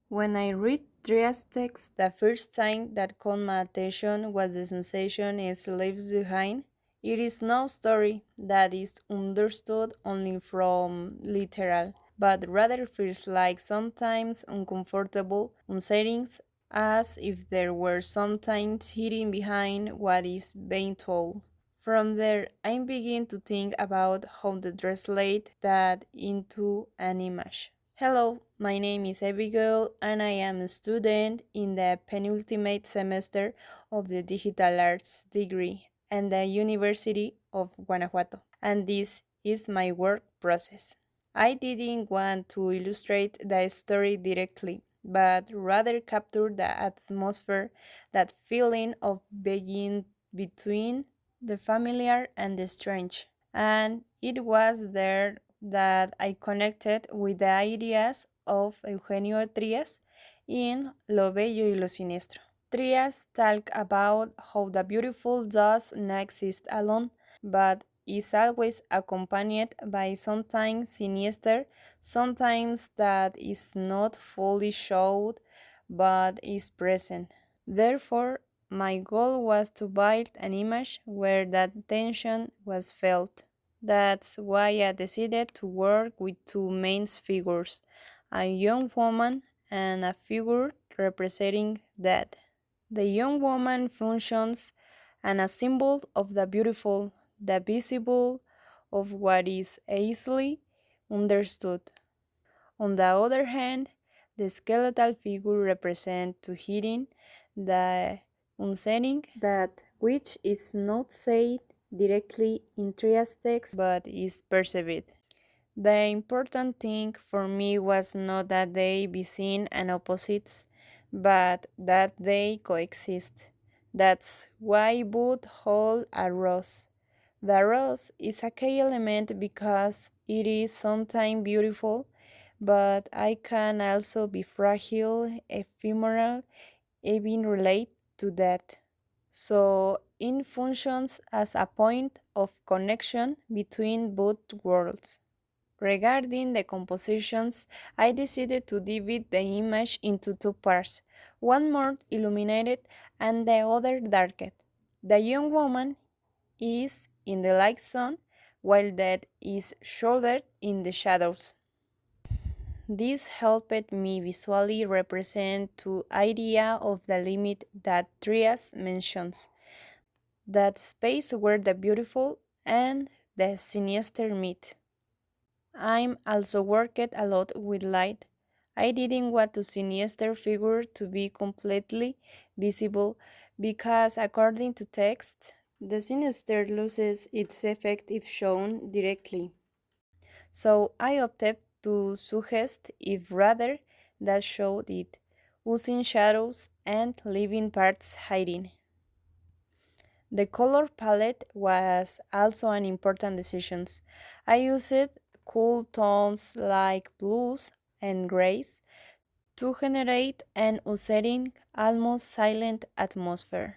When I read Trias' text, the first thing that caught my attention was the sensation it leaves behind. It is no story that is understood only from literal, but rather feels like sometimes uncomfortable, unsettling, as if there were sometimes hidden behind what is being told. From there, I begin to think about how to translate that into an image. Hello, my name is Abigail, and I am a student in the penultimate semester of the Digital Arts degree at the University of Guanajuato, and this is my work process. I didn't want to illustrate the story directly, but rather capture the atmosphere, that feeling of being between the familiar and the strange. And it was there that I connected with the ideas of Eugenio Trias in Lo Bello y lo Siniestro. Trias talk about how the beautiful does not exist alone, but is always accompanied by something sinister, sometimes that is not fully showed but is present. Therefore, my goal was to build an image where that tension was felt. That's why I decided to work with two main figures, a young woman and a figure representing death. The young woman functions as a symbol of the beautiful, the visible, of what is easily understood. On the other hand, the skeletal figure represents to hidden, the unseeing, that which is not said directly in Trias text but is perceived. The important thing for me was not that they be seen and opposites, but that they coexist. That's why both hold a rose. The rose is a key element because it is sometimes beautiful, but it can also be fragile, ephemeral, even relate to that. So it functions as a point of connection between both worlds. Regarding the compositions, I decided to divide the image into two parts, one more illuminated and the other darkened. The young woman is in the light sun, while that is shouldered in the shadows. This helped me visually represent the idea of the limit that Trias mentions, that space where the beautiful and the sinister meet. I'm also worked a lot with light. I didn't want the sinister figure to be completely visible because, according to text, the sinister loses its effect if shown directly. So I opted to suggest if rather that showed it, using shadows and leaving parts hiding. The color palette was also an important decision. I used cool tones like blues and grays to generate an unsettling, almost silent atmosphere.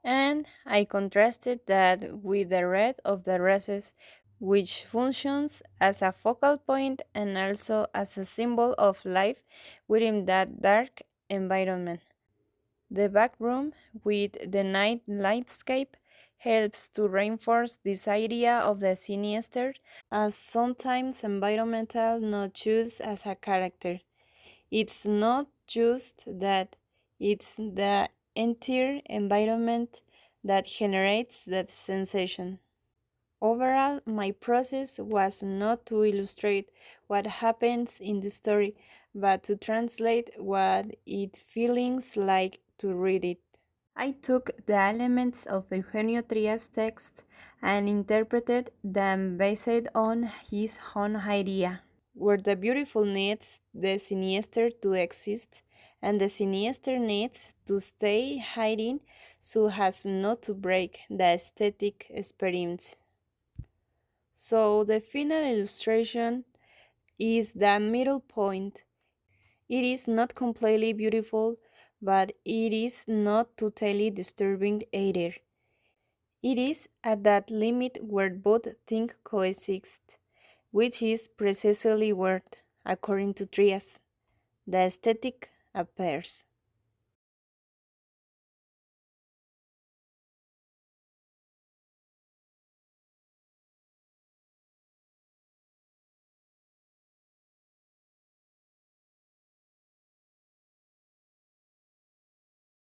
And I contrasted that with the red of the roses, which functions as a focal point and also as a symbol of life within that dark environment. The background with the night lightscape helps to reinforce this idea of the sinister, as sometimes environmental not choose as a character. It's not just that, it's the entire environment that generates that sensation. Overall, my process was not to illustrate what happens in the story, but to translate what it feels like to read it. I took the elements of Eugenio Trias' text and interpreted them based on his own idea, where the beautiful needs the sinister to exist and the sinister needs to stay hiding so as not to break the aesthetic experience. So the final illustration is the middle point. It is not completely beautiful, but it is not totally disturbing either. It is at that limit where both things coexist, which is precisely where, according to Trias, The aesthetic appears.